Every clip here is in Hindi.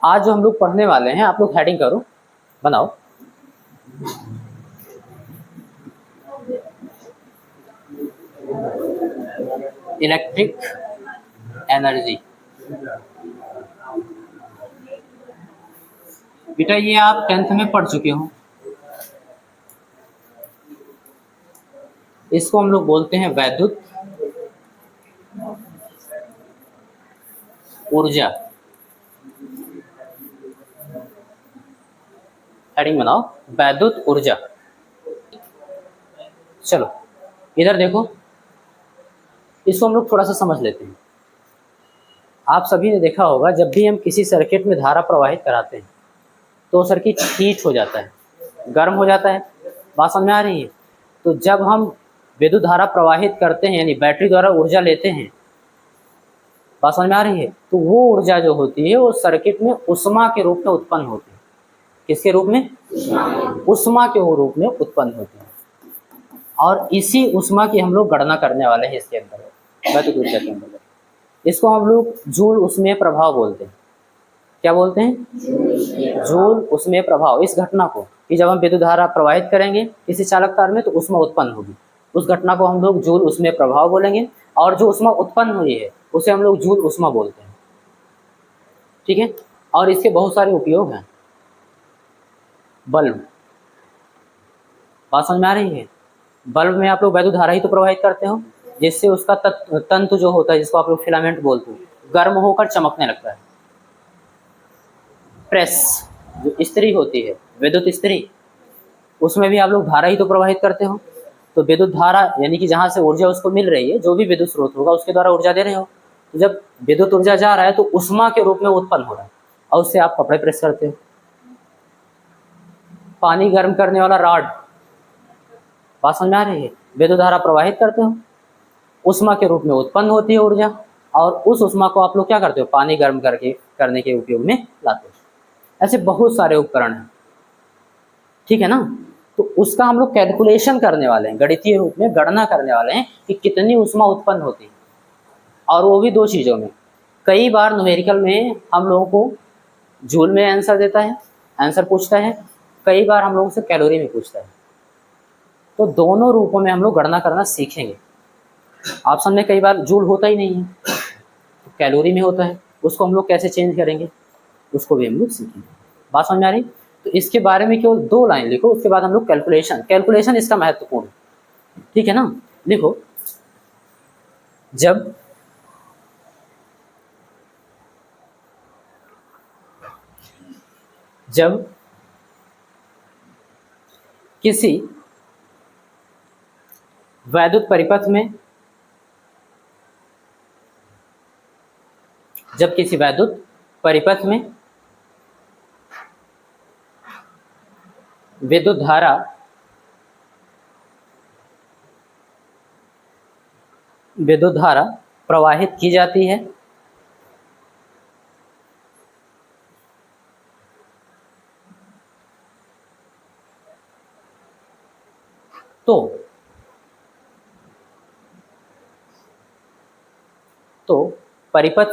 आज जो हम लोग पढ़ने वाले हैं, आप लोग हेडिंग करो, बनाओ। Electric energy. बेटा ये आप 10th में पढ़ चुके हो। इसको हम लोग बोलते हैं वैद्युत ऊर्जा। हेडिंग बनाओ, वैद्युत ऊर्जा। चलो इधर देखो, इसको हम लोग थोड़ा सा समझ लेते हैं। आप सभी ने देखा होगा, जब भी हम किसी सर्किट में धारा प्रवाहित कराते हैं तो सर्किट हीट हो जाता है, गर्म हो जाता है। बात समझ में आ रही है? तो जब हम विद्युत धारा प्रवाहित करते हैं, यानी बैटरी द्वारा ऊर्जा लेते हैं, बात समझ में आ रही है, तो वो ऊर्जा जो होती है वो सर्किट में उष्मा के रूप में उत्पन्न होती है। किसके रूप में? उष्मा के रूप में उत्पन्न होती है। और इसी उष्मा की हम लोग गणना करने वाले हैं इसके अंदर, वैद्युत ऊर्जा के अंदर। इसको हम लोग जूल ऊष्मीय प्रभाव बोलते हैं। क्या बोलते हैं? जूल ऊष्मीय प्रभाव। इस घटना को, कि जब हम विद्युत धारा प्रवाहित करेंगे किसी चालक तार में तो ऊष्मा उत्पन्न होगी, उस घटना को हम लोग जूल ऊष्मीय प्रभाव बोलेंगे। और जो ऊष्मा उत्पन्न हुई है उसे हम लोग जूल ऊष्मा बोलते हैं। ठीक है? और इसके बहुत सारे उपयोग हैं। बल्ब, बात समझ में आ रही है? बल्ब में आप लोग वैद्युत धारा ही तो प्रवाहित करते हो, जिससे उसका तंतु जो होता है, जिसको आप लोग फिलामेंट बोलते हो, गर्म होकर चमकने लगता है। प्रेस, जो इस्त्री होती है, विद्युत इस्त्री, उसमें भी आप लोग धारा ही तो प्रवाहित करते हो। तो विद्युत धारा यानी कि जहाँ से ऊर्जा उसको मिल रही है, जो भी विद्युत स्रोत होगा उसके द्वारा ऊर्जा दे रहे हो। तो जब विद्युत ऊर्जा जा रहा है तो उष्मा के रूप में उत्पन्न हो रहा है, और उससे आप कपड़े प्रेस करते हो। पानी गर्म करने वाला रॉड, बात समझ में आ रही है? विद्युत धारा प्रवाहित करते हो, उष्मा के रूप में उत्पन्न होती है ऊर्जा, और उस उष्मा को आप लोग क्या करते हो? पानी गर्म करने के उपयोग में लाते हो। ऐसे बहुत सारे उपकरण हैं। ठीक है ना? तो उसका हम लोग कैलकुलेशन करने वाले हैं, गणितीय रूप में गणना करने वाले हैं कि कितनी उष्मा उत्पन्न होती है, और वो भी दो चीज़ों में। कई बार न्यूमेरिकल में हम लोगों को जूल में आंसर देता है, आंसर पूछता है, कई बार हम लोगों से कैलोरी में पूछता है। तो दोनों रूपों में हम लोग गणना करना सीखेंगे। ऑप्शन में कई बार जूल होता ही नहीं है, तो कैलोरी में होता है, उसको हम लोग कैसे चेंज करेंगे उसको भी हम लोग सीखेंगे। बात समझ में आ रही? तो इसके बारे में केवल 2 लाइन लिखो, उसके बाद हम लोग कैलकुलेशन इसका महत्वपूर्ण। ठीक है ना? लिखो, जब किसी वैद्युत परिपथ में विद्युत धारा प्रवाहित की जाती है, तो परिपथ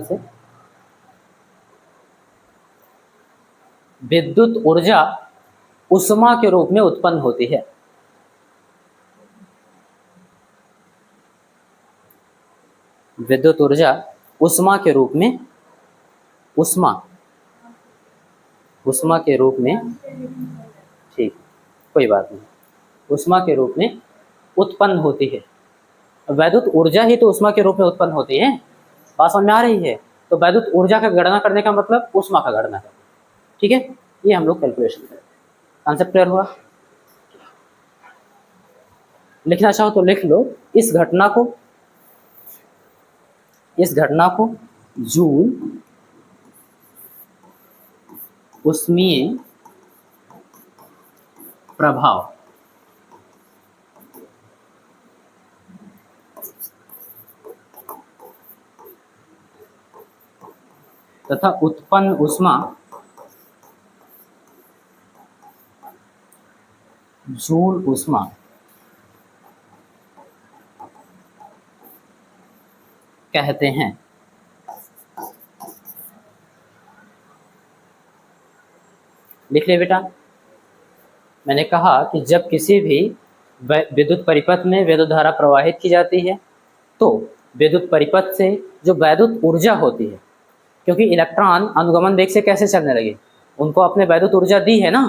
से विद्युत ऊर्जा उष्मा के रूप में उत्पन्न होती है। विद्युत ऊर्जा उष्मा के रूप में, उष्मा के रूप में, ठीक, कोई बात नहीं, उष्मा के रूप में उत्पन्न होती है। वैद्युत ऊर्जा ही तो उष्मा के रूप में उत्पन्न होती है। बात समझ में आ रही है? तो वैद्युत ऊर्जा का गणना करने का मतलब उष्मा का गणना करना। ठीक है? ये हम लोग कैलकुलेशन करें। कॉन्सेप्ट क्लियर हुआ? लिखना चाहो तो लिख लो, इस घटना को जूल ऊष्मीय प्रभाव तथा उत्पन्न उष्मा जूल ऊष्मा कहते हैं। लिख लिया बेटा। मैंने कहा कि जब किसी भी विद्युत परिपथ में विद्युत धारा प्रवाहित की जाती है तो विद्युत परिपथ से जो वैद्युत ऊर्जा होती है, क्योंकि इलेक्ट्रॉन अनुगमन वेग से कैसे चलने लगे, उनको अपने वैद्युत ऊर्जा दी है ना,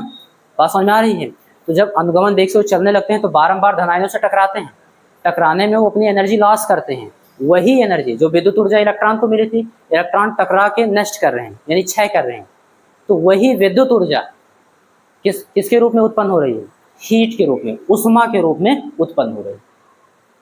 बात समझ में आ रही है। तो जब अनुगमन वेग से वो चलने लगते हैं तो बारंबार धन आयनों से टकराते हैं, टकराने में वो अपनी एनर्जी लॉस करते हैं। वही एनर्जी जो विद्युत ऊर्जा इलेक्ट्रॉन को मिली थी, इलेक्ट्रॉन टकरा के नष्ट कर रहे हैं, यानी क्षय कर रहे हैं। तो वही विद्युत ऊर्जा किसके रूप में उत्पन्न हो रही है? हीट के रूप में, उष्मा के रूप में उत्पन्न हो रही है।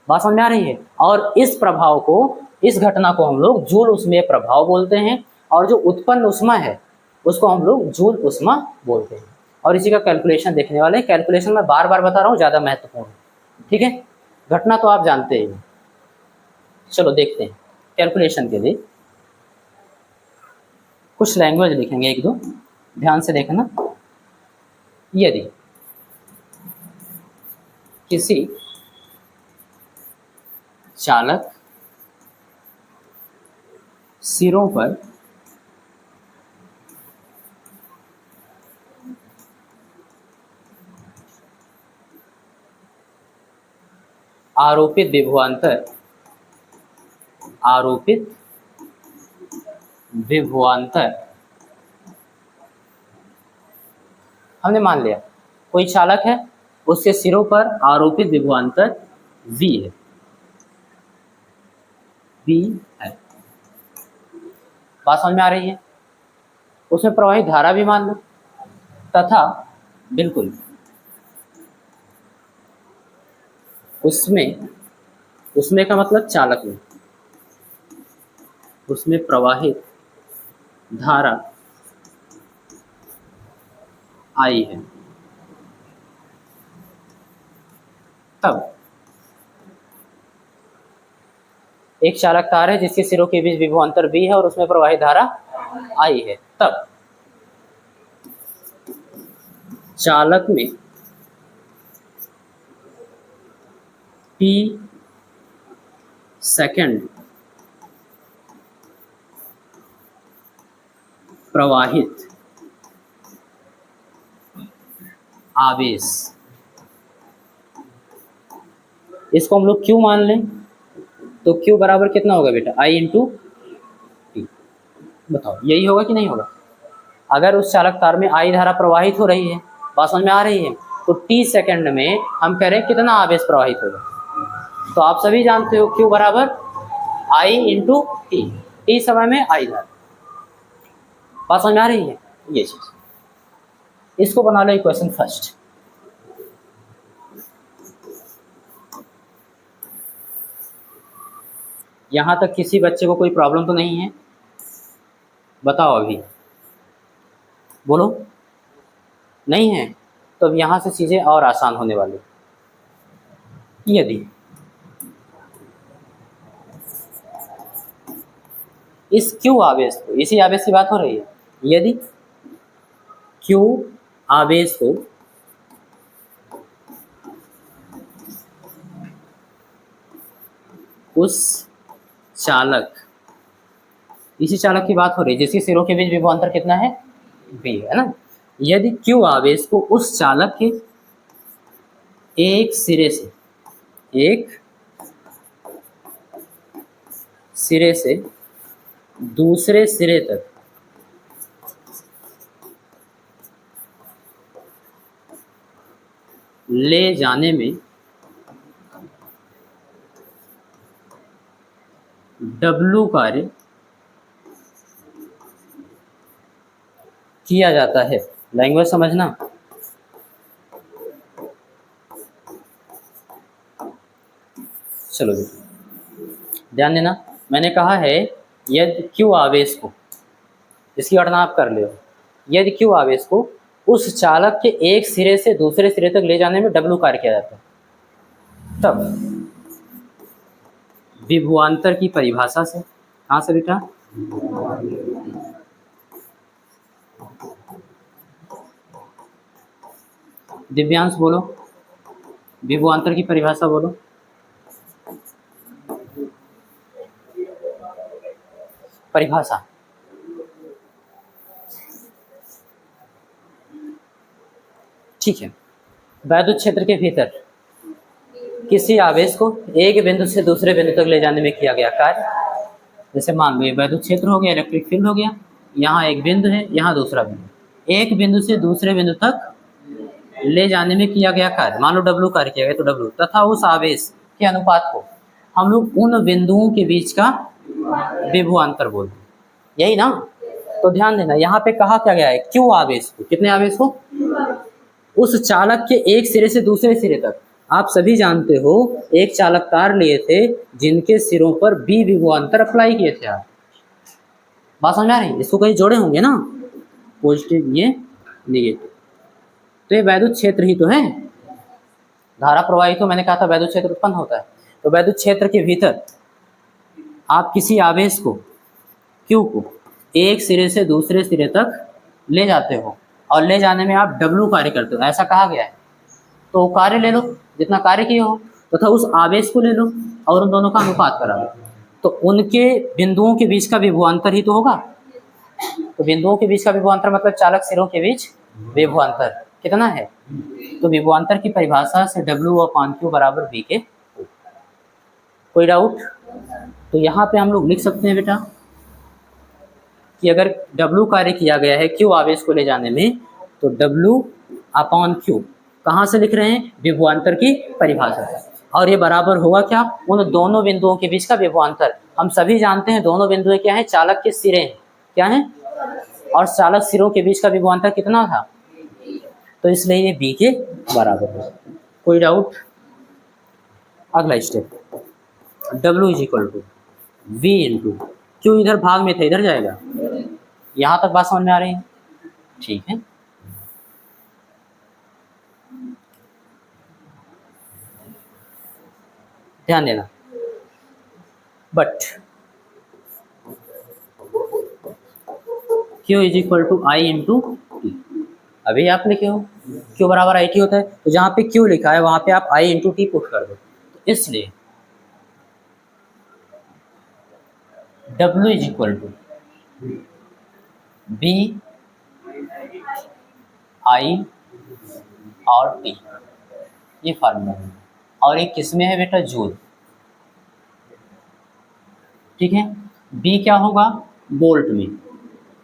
बात समझ में आ रही है। और इस प्रभाव को, इस घटना को हम लोग जूल ऊष्मीय प्रभाव बोलते हैं, और जो उत्पन्न उष्मा है उसको हम लोग जूल उष्मा बोलते हैं। और इसी का कैलकुलेशन देखने वाले हैं। कैलकुलेशन मैं बार बार बता रहा हूँ, ज़्यादा महत्वपूर्ण है, ठीक है। घटना तो आप जानते ही हैं। चलो देखते हैं कैलकुलेशन के लिए कुछ लैंग्वेज लिखेंगे, एक दो ध्यान से देखना। यदि किसी चालक सिरों पर आरोपित विभवांतर हमने मान लिया कोई चालक है, उसके सिरों पर आरोपित विभवांतर V है, V है। बात समझ में आ रही है। उसमें प्रवाहित धारा भी मान लो, तथा बिल्कुल उसमें का मतलब चालक में, उसमें प्रवाहित धारा I है। तब एक चालक तार है जिसके सिरों के बीच विभवांतर V है और उसमें प्रवाहित धारा I है। तब चालक में T सेकंड प्रवाहित आवेश, इसको हम लोग Q मान लें, तो Q बराबर कितना होगा बेटा? I into T. बताओ यही होगा कि नहीं होगा? अगर उस चालक तार में I धारा प्रवाहित हो रही है, बात समझ में आ रही है, तो T सेकंड में हम कह रहे हैं कितना आवेश प्रवाहित होगा। तो आप सभी जानते हो Q बराबर I इंटू टी, टी समय में I धारा। बात समझ में आ रही है। ये चीज, इसको बना लो इक्वेशन फर्स्ट। यहां तक किसी बच्चे को कोई प्रॉब्लम तो नहीं है? बताओ अभी, बोलो। नहीं है? तो अब यहां से चीजें और आसान होने वाली। यदि इस Q आवेश को, इसी आवेश की बात हो रही है, यदि Q आवेश को उस चालक, इसी चालक की बात हो रही है जिसके सिरों के बीच विभवांतर कितना है? V है ना। यदि Q आवेश को उस चालक के एक सिरे से दूसरे सिरे तक ले जाने में W कार्य किया जाता है। लैंग्वेज समझना। चलो ध्यान देना। मैंने कहा है यदि Q आवेश को, इसकी गणना आप कर लो, यदि Q आवेश को उस चालक के एक सिरे से दूसरे सिरे तक ले जाने में W कार्य किया जाता है, तब विभवांतर की परिभाषा से, कहाँ से बेटा? दिव्यांश बोलो, विभवांतर की परिभाषा बोलो। परिभाषा। ठीक है, वैद्युत क्षेत्र के भीतर किसी आवेश को एक बिंदु से दूसरे बिंदु तक ले जाने में किया गया कार्य, जैसे मान लो ये वैद्युत क्षेत्र हो गया, इलेक्ट्रिक फील्ड हो गया, यहाँ एक बिंदु है, यहाँ दूसरा बिंदु, एक बिंदु से दूसरे बिंदु तक ले जाने में किया गया कार्य, मान लो W कार्य किया गया तो W, तथा उस आवेश के अनुपात को हम लोग उन बिंदुओं के बीच का विभवांतर बोलते हैं, यही ना। तो ध्यान देना, यहाँ पे कहा क्या गया है, क्यों आवेश को, कितने आवेश को, उस चालक के एक सिरे से दूसरे सिरे तक। आप सभी जानते हो एक चालक तार लिए थे जिनके सिरों पर बी विभवांतर अप्लाई किए थे आप, बात समझ आ रही है, इसको कहीं जोड़े होंगे ना, पॉजिटिव ये नेगेटिव, तो ये वैद्युत क्षेत्र ही तो है, धारा प्रवाहित तो मैंने कहा था वैद्युत क्षेत्र उत्पन्न होता है। तो वैद्युत क्षेत्र के भीतर आप किसी आवेश को Q को एक सिरे से दूसरे सिरे तक ले जाते हो और ले जाने में आप W कार्य करते हो, ऐसा कहा गया है। तो कार्य ले लो जितना कार्य किए हो, तथा उस आवेश को ले लो और उन दोनों का अनुपात करा लो, तो उनके बिंदुओं के बीच का विभवांतर ही तो होगा। तो बिंदुओं के बीच का विभवांतर मतलब चालक सिरों के बीच विभवांतर कितना है। तो विभवांतर की परिभाषा से W/Q बराबर V के। कोई डाउट? तो यहाँ पे हम लोग लिख सकते हैं बेटा कि अगर W कार्य किया गया है Q आवेश को ले जाने में, तो W/Q कहाँ से लिख रहे हैं, विभवांतर की परिभाषा से, और ये बराबर होगा क्या, उन दोनों बिंदुओं के बीच का विभवांतर। हम सभी जानते हैं दोनों बिंदुएं क्या है, चालक के सिरे क्या है, और चालक सिरों के बीच का विभवांतर कितना था, तो इसलिए ये B के बराबर है। कोई डाउट? अगला स्टेप, W = V × Q, इधर भाग में था इधर जाएगा, यहाँ तक बात समझ में आ रही है? ठीक है, ध्यान देना। बट Q = I × T, अभी आप लिखे हो Q बराबर IT होता है, तो जहाँ पे Q लिखा है वहाँ पे आप I × T पुट कर दो, तो इसलिए W = B I और T, ये फार्मूला है, और ये किस में है बेटा, जूल। ठीक है, B क्या होगा, वोल्ट में,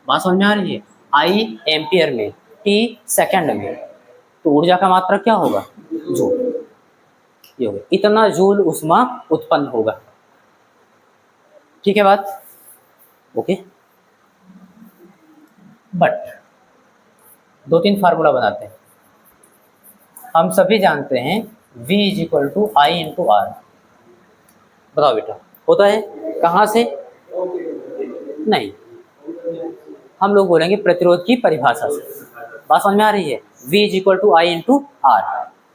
बात समझ में आ रही है, I एम्पियर में, T सेकंड में, तो ऊर्जा का मात्रक क्या होगा, जूल, ये होगा, इतना जूल ऊष्मा उत्पन्न होगा। ठीक है बात, ओके। बट 2-3 फार्मूला बनाते हैं। हम सभी जानते हैं V = I × R, बताओ बेटा, होता है कहाँ से, नहीं, हम लोग बोलेंगे प्रतिरोध की परिभाषा से, बात समझ में आ रही है, V = I × R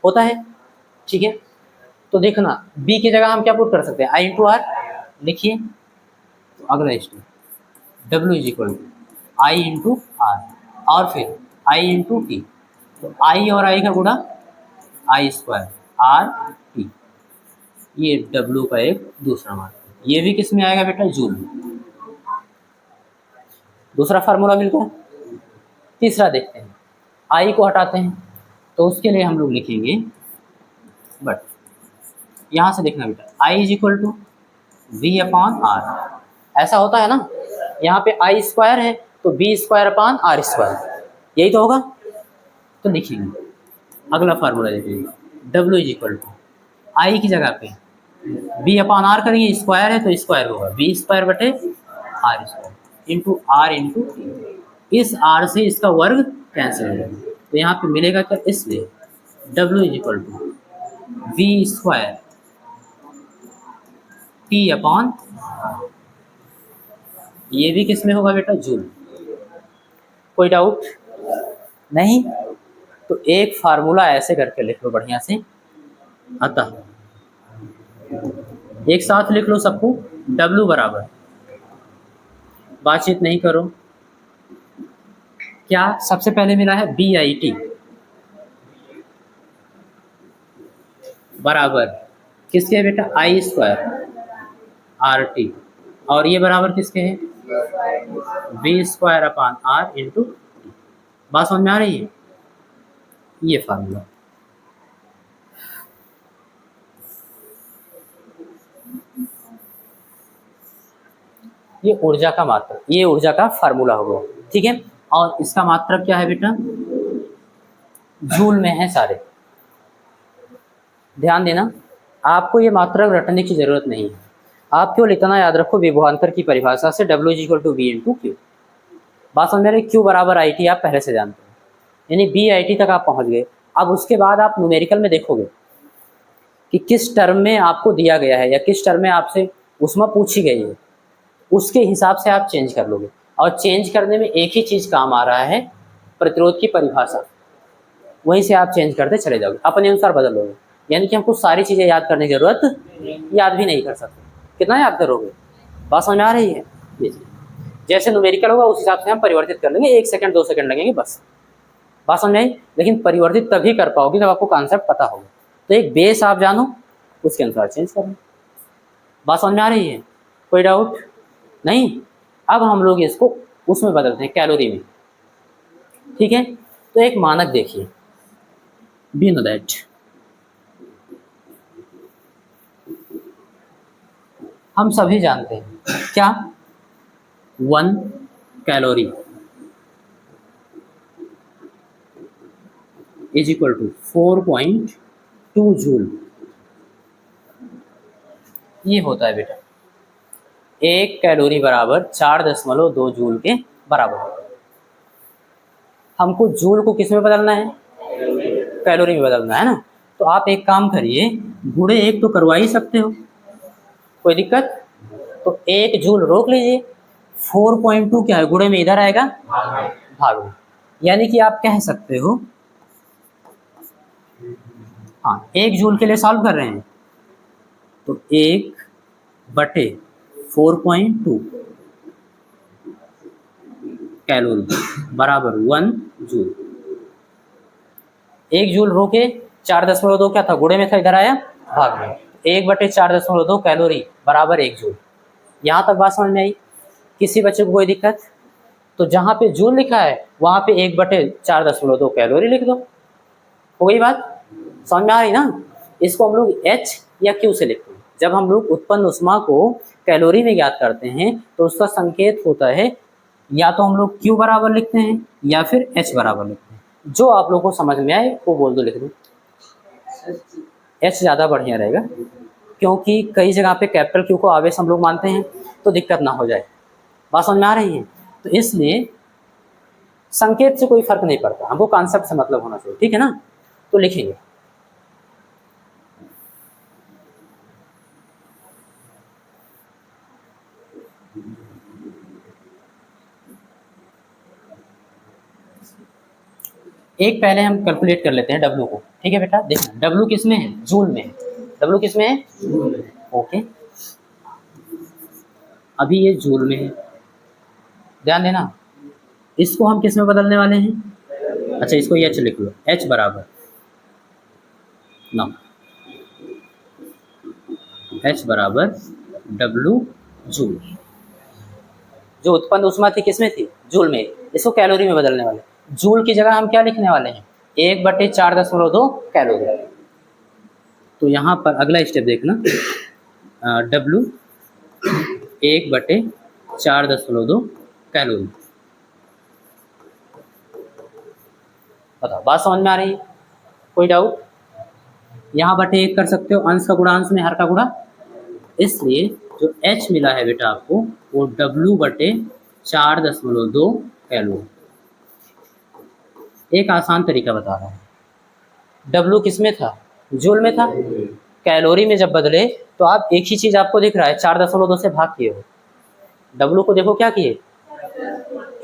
होता है। ठीक है, तो देखना B की जगह हम क्या पुट कर सकते हैं, I × R लिखिए। तो अगला स्टेप W = I × R और फिर I × T, तो I और I का गुणा I² R T, ये W का एक दूसरा मान, ये भी किस में आएगा बेटा, जूल में। दूसरा फार्मूला मिल गया। तीसरा देखते हैं, I को हटाते हैं, तो उसके लिए हम लोग लिखेंगे, बट यहाँ से देखना बेटा, I = V/R, ऐसा होता है ना, यहाँ पे I² है तो V²/R², यही तो होगा, तो लिखेंगे। अगला फार्मूला देखिए, W = I की जगह पे V/R करेंगे, स्क्वायर है तो स्क्वायर होगा, V²/R² इंटू R × T, इस R से इसका वर्ग कैंसिल हो जाएगा, तो यहाँ पे मिलेगा क्या, इसलिए W = V² T/R, ये भी किस में होगा बेटा, जूल। कोई डाउट नहीं? तो एक फार्मूला ऐसे करके लिख लो बढ़िया से, अतः एक साथ लिख लो सबको, W बराबर, बातचीत नहीं करो, क्या सबसे पहले मिला है BIT बराबर किसके बेटा, I² RT, और ये बराबर किसके हैं, V² / R। बात समझ में आ रही है? ये फार्मूला। ये ऊर्जा का मात्रक, ये ऊर्जा का फार्मूला होगा, ठीक है। और इसका मात्रक क्या है बेटा? जूल में है सारे। ध्यान देना, आपको ये मात्रक रटने की जरूरत नहीं है, आप केवल इतना याद रखो विभवांतर की परिभाषा से W = V × Q। बात समझ में आ रही? Q = IT आप पहले से जानते हैं, यानी BIT तक आप पहुंच गए। अब उसके बाद आप न्यूमेरिकल में देखोगे कि किस टर्म में आपको दिया गया है या किस टर्म में आपसे ऊष्मा पूछी गई है, उसके हिसाब से आप चेंज कर लोगे। और चेंज करने में एक ही चीज़ काम आ रहा है, प्रतिरोध की परिभाषा, वहीं से आप चेंज करते चले जाओगे, अपने अनुसार बदल लोगे। यानी कि हमको सारी चीज़ें याद करने की जरूरत, याद भी नहीं कर सकते, कितना याद करोगे? बात समझ में आ रही है? जैसे न्यूमेरिकल होगा उस हिसाब से हम परिवर्तित कर लेंगे, 1 सेकंड 2 सेकंड लगेंगे बस। बात समझ आई? लेकिन परिवर्तित तभी कर पाओगे जब आपको कॉन्सेप्ट पता होगा। तो एक बेस आप जानो, उसके अनुसार चेंज करो। बात समझ में आ रही है? कोई डाउट नहीं? अब हम लोग इसको उसमें बदलते हैं, कैलोरी में, ठीक है। तो एक मानक देखिए, बी नो दैट हम सभी जानते हैं क्या, 1 कैलोरी = 4.2 जूल। ये होता है बेटा, 1 कैलोरी बराबर 4.2 जूल के बराबर होता है। हमको जूल को किस में बदलना है? कैलोरी में बदलना है ना। तो आप एक काम करिए, गुणे 1 तो करवा ही सकते हो, कोई दिक्कत? तो 1 जूल रोक लीजिए, 4.2 क्या है, गुणे में इधर आएगा भाग में। यानी कि आप कह सकते हो, हाँ 1 जूल के लिए सॉल्व कर रहे हैं तो 1/4.2 कैलोरी बराबर 1 जूल। 1 जूल रोके 4.2 क्या था, गुणे में था, इधर आया भाग में। 1/4.2 कैलोरी बराबर 1 जूल। यहाँ तक बात समझ में आई? किसी बच्चे को कोई दिक्कत? तो जहाँ पे जूल लिखा है वहाँ पे 1/4.2 कैलोरी लिख दो, हो गई बात। समझ में आ रही ना? इसको हम लोग H या Q से लिखते हैं। जब हम लोग उत्पन्न ऊष्मा को कैलोरी में ज्ञात करते हैं तो उसका संकेत होता है, या तो हम लोग Q बराबर लिखते हैं या फिर H बराबर लिखते हैं। जो आप लोगों को समझ में आए वो बोल दो, लिख दो। H ज़्यादा बढ़िया रहेगा, क्योंकि कई जगह पे कैपिटल Q को आवेश हम लोग मानते हैं तो दिक्कत ना हो जाए। बात समझ में आ रही है? तो इसलिए संकेत से कोई फर्क नहीं पड़ता, हमको कॉन्सेप्ट से मतलब होना चाहिए, ठीक है ना। तो लिखेंगे एक, पहले हम कैलकुलेट कर लेते हैं W को, ठीक है बेटा। देखना W किस में है, जूल में है। W किस में है? ओके, अभी ये जूल में है, ध्यान देना। इसको हम किस में बदलने वाले हैं? अच्छा इसको H लिख लो, H बराबर 9, H बराबर W जूल। जो उत्पन्न ऊष्मा थी किस में थी? जूल में। इसको कैलोरी में बदलने वाले। जूल की जगह हम क्या लिखने वाले हैं? 1/4.2 कैलोरी। तो यहाँ पर अगला स्टेप देखना, W 1/4.2 कैलोरी। बताओ बात समझ में आ रही है? कोई डाउट? यहाँ बटे 1 कर सकते हो, अंश का गुणा अंश में, हर का गुणा। इसलिए जो H मिला है बेटा आपको वो W/4.2 कैलोरी। एक आसान तरीका बता रहा हूँ, W किस में था? जूल में था। कैलोरी में जब बदले तो आप एक ही चीज़ आपको दिख रहा है, 4.2 से भाग किए हो। W को देखो क्या किए,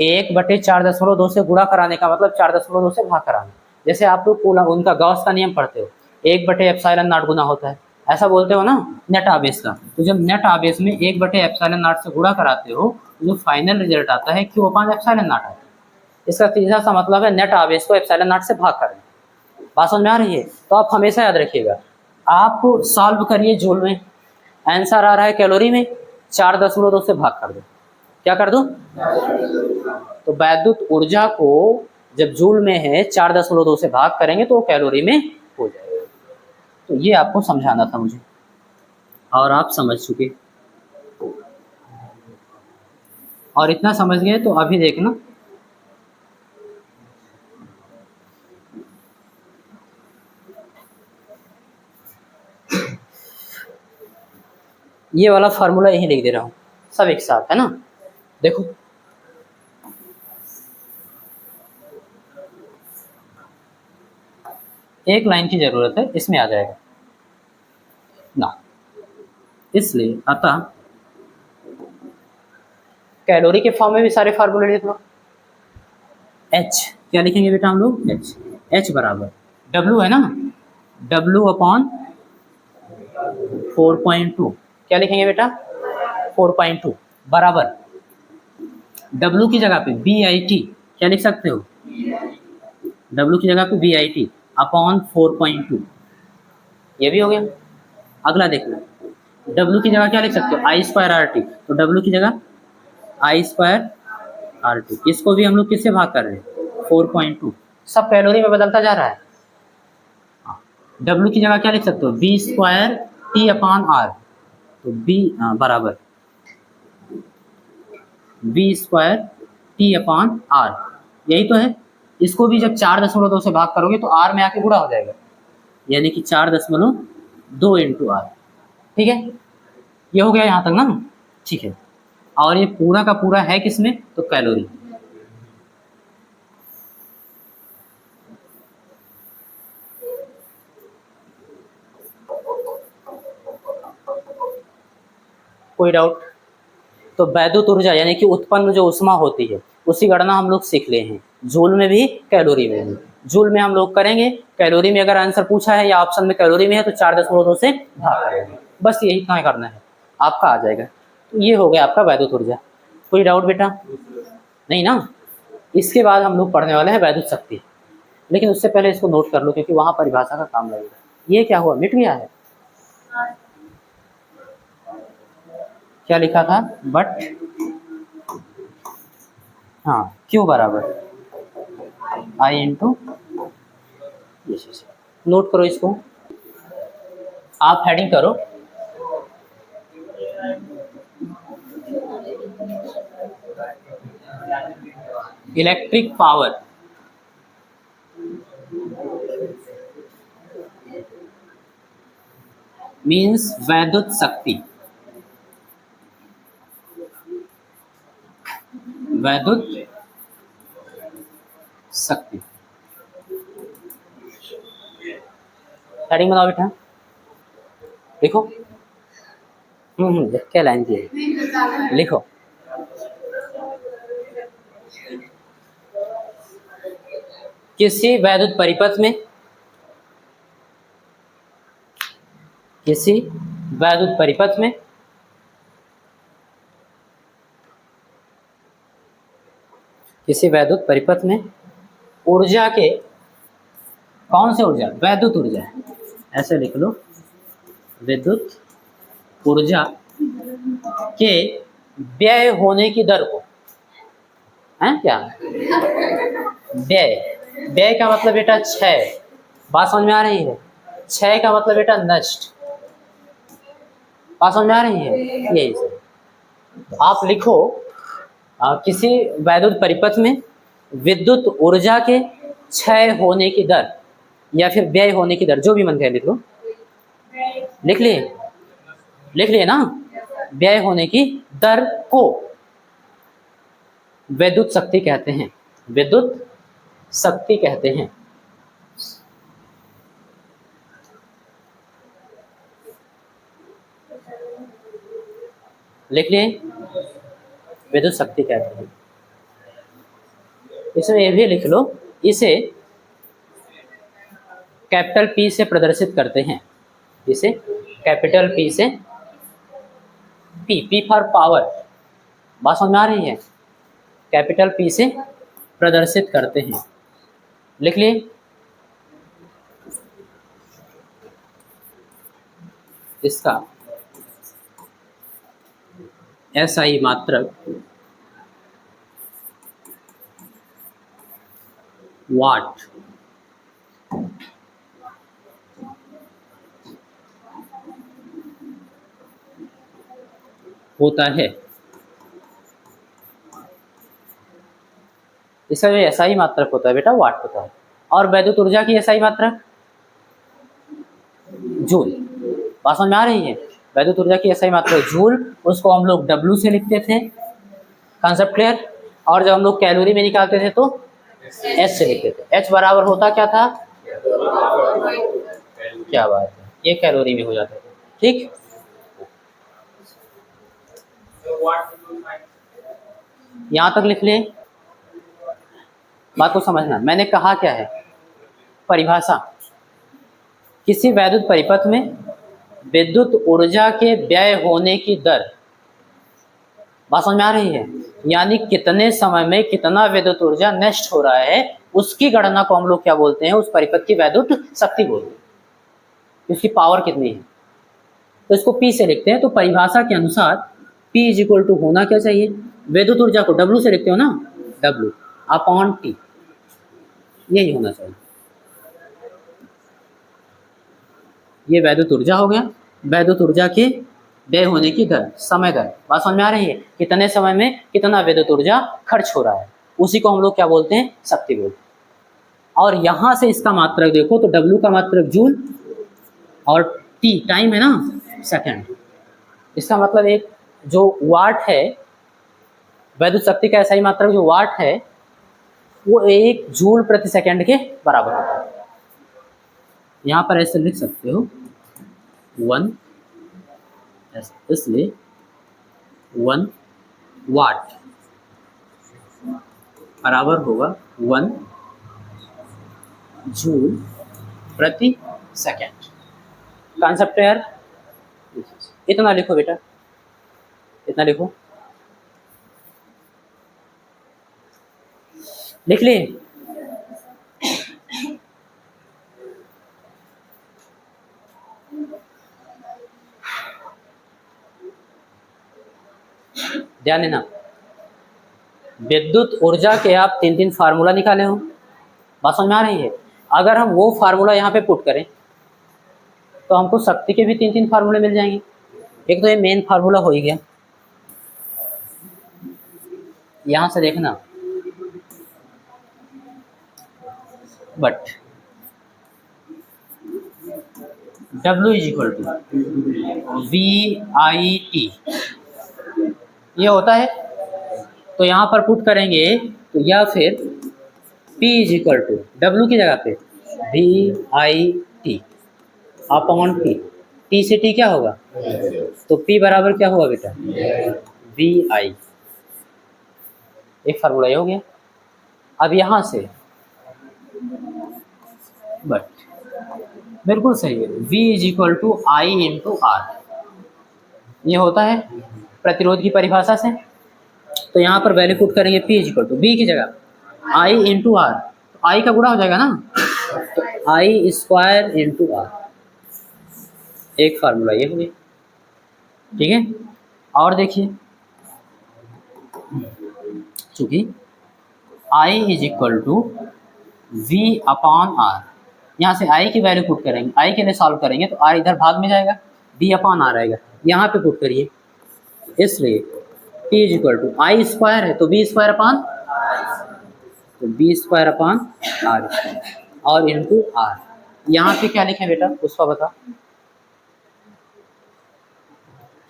1/4.2 से गुणा कराने का मतलब 4.2 से भाग कराना। जैसे आप लोग उनका गॉस का नियम पढ़ते हो, 1/ε0 गुना होता है, ऐसा बोलते हो ना नेट आवेश का। तो जब नेट आवेश में 1/ε0 से गुणा कराते हो जो फाइनल रिजल्ट आता है Q/ε0 आता है। इसका सीधा सा मतलब है नेट आवेश को ε0 से भाग करना। बात समझ में आ रही है? तो आप हमेशा याद रखिएगा, आप सॉल्व करिए जूल में, आंसर आ रहा है कैलोरी में, 4.2 से भाग कर दो, क्या कर दूं? तो वैद्युत ऊर्जा को जब जूल में है 4.2 से भाग करेंगे तो वो कैलोरी में हो जाएगा। तो ये आपको समझाना था मुझे और आप समझ चुके, और इतना समझ गए तो अभी देखना ये वाला फार्मूला यही लिख दे रहा हूँ सब एक साथ, है ना। देखो एक लाइन की जरूरत है, इसमें आ जाएगा ना, इसलिए अतः कैलोरी के फॉर्म में भी सारे फार्मूले लिख लो। एच क्या लिखेंगे बेटा हम लोग? एच। एच बराबर डब्लू है ना, डब्लू अपॉन 4.2 क्या लिखेंगे बेटा? 4.2 बराबर डब्लू की जगह पे बी आई टी क्या लिख सकते हो? डब्लू की जगह पे बी आई टी अपॉन 4.2, ये भी हो गया। अगला देखना, डब्लू की जगह क्या लिख सकते हो? आई स्क्वायर आर टी, तो डब्लू की जगह आई स्क्वायर आर टी, इसको भी हम लोग किससे भाग कर रहे हैं? 4.2, सब कैलोरी में बदलता जा रहा है। डब्लू की जगह क्या लिख सकते हो? B square T upon R, तो बी बराबर B square T upon R, यही तो है। इसको भी जब 4.2 से भाग करोगे तो आर में आके गुणा हो जाएगा, यानी कि 4.2 इंटू आर। ठीक है, ये हो गया यहाँ तक ना? ठीक है, और ये पूरा का पूरा है किसमें? तो कैलोरी। कोई डाउट? तो वैद्युत ऊर्जा यानी कि उत्पन्न जो ऊष्मा होती है उसकी गणना हम लोग सीख ले हैं, जूल में भी कैलोरी में भी। जूल में हम लोग करेंगे, कैलोरी में अगर आंसर पूछा है या ऑप्शन में कैलोरी में है तो 4.2 से भाग करेंगे, बस यही इतना करना है, आपका आ जाएगा। तो ये हो गया आपका वैद्युत ऊर्जा। कोई डाउट बेटा? नहीं ना? इसके बाद हम लोग पढ़ने वाले हैं वैद्युत शक्ति, लेकिन उससे पहले इसको नोट कर लो क्योंकि वहाँ परिभाषा का काम लगेगा। ये क्या हुआ, मिट गया है? क्या लिखा था? बट हाँ, क्यू बराबर आई इंटू, नोट करो इसको, आप हेडिंग करो इलेक्ट्रिक पावर मीन्स वैद्युत शक्ति, वैद्युत शक्ति। हेडिंग बनाओ बेटा, लिखो। क्या लाइन दी है, लिखो। किसी वैद्युत परिपथ में, किसी वैद्युत परिपथ में किसी वैद्युत परिपथ में ऊर्जा के, कौन से ऊर्जा? वैद्युत ऊर्जा, ऐसे लिख लो, विद्युत ऊर्जा के व्यय होने की दर को, है क्या? व्यय, व्यय का मतलब बेटा क्षय, बात समझ में आ रही है? क्षय का मतलब बेटा नष्ट, बात समझ में आ रही है? यही से तो आप लिखो किसी वैद्युत परिपथ में विद्युत ऊर्जा के क्षय होने की दर या फिर व्यय होने की दर, जो भी मन करे लिख लो। लिख लिए? लिख लिए ना? व्यय होने की दर को विद्युत शक्ति कहते हैं, विद्युत शक्ति कहते हैं। लिख लिए? विद्युत शक्ति कहते हैं। इसमें ये भी लिख लो, इसे कैपिटल पी से प्रदर्शित करते हैं, इसे कैपिटल पी से, पी फॉर पावर, बात समझ में आ रही है? कैपिटल पी से प्रदर्शित करते हैं। लिख लिए? इसका एसआई मात्रक वाट होता है। इसका जो एसआई मात्रक होता है बेटा वाट होता है। और वैद्युत ऊर्जा की एसआई मात्रक जूल। बात समझ में आ रही है? वैद्युत ऊर्जा की एसआई मात्रक जूल, उसको हम लोग डब्ल्यू से लिखते थे। Concept clear? और जब हम लोग कैलोरी में निकालते थे तो एच से लिखते थे। एच बराबर होता क्या था? क्या बात है, ये कैलोरी में हो जाता था। ठीक, यहां तक लिख ले। बात को समझना, मैंने कहा क्या है? परिभाषा। किसी वैद्युत परिपथ में विद्युत ऊर्जा के व्यय होने की दर। बात समझ में आ रही है? यानी कितने समय में कितना विद्युत ऊर्जा नष्ट हो रहा है, उसकी गणना को हम लोग क्या बोलते हैं? उस परिपथ की वैद्युत शक्ति बोलते हैं। उसकी पावर कितनी है, तो इसको P से लिखते हैं। तो परिभाषा के अनुसार P इज इक्वल टू होना क्या चाहिए? विद्युत ऊर्जा को W से लिखते हो ना, W अपॉन T, यही होना चाहिए। ये वैद्युत ऊर्जा हो गया। वैद्युत ऊर्जा के व्यय होने की दर, समय दर। बात समझ में आ रही है? कितने समय में कितना विद्युत ऊर्जा खर्च हो रहा है, उसी को हम लोग क्या बोलते हैं? शक्ति बोलते हैं। और यहां से इसका मात्रक देखो तो W का मात्रक जूल और T टाइम है ना, सेकंड। इसका मतलब एक जो वाट है, वैद्युत शक्ति का SI मात्रक जो वाट है, वो 1 जूल प्रति सेकंड के बराबर होता है। यहाँ पर ऐसे लिख सकते हो 1, इसलिए 1 वाट बराबर होगा 1 जूल प्रति सेकंड। कॉन्सेप्ट यार, इतना लिखो बेटा, इतना लिखो, लिख लिए? ध्यान देना, विद्युत ऊर्जा के आप 3 फार्मूला निकाले हो। बात समझ में आ रही है? अगर हम वो फार्मूला यहाँ पे पुट करें तो हमको शक्ति के भी 3 फार्मूले मिल जाएंगे। एक तो ये मेन फार्मूला हो ही गया, यहां से देखना, but W is equal to VIT ये होता है। तो यहाँ पर पुट करेंगे तो या फिर P is equal to W की जगह पे VIT अपॉन T। T से T क्या होगा? तो P बराबर क्या होगा बेटा? VI। एक फार्मूला ये हो गया। अब यहाँ से बट बिल्कुल सही है, V is equal to I into R, ये होता है प्रतिरोध की परिभाषा से। तो यहाँ पर वैल्यू पुट करेंगे P is equal to B की जगह I इंटू R, तो I का गुणा हो जाएगा ना, तो I स्क्वायर इंटू R। एक फार्मूला ये हो गया, ठीक है। और देखिए, चूंकि I is equal to V upon R, यहाँ से I की वैल्यू पुट करेंगे, I के लिए सॉल्व करेंगे तो R इधर भाग में जाएगा, V अपॉन R आएगा, यहाँ पे पुट करिए। इसलिए P is equal to I square है तो V स्क्वायर अपॉन, तो V स्क्वायर अपॉन R और इंटू R। यहाँ पे क्या लिखे बेटा, उसका बता,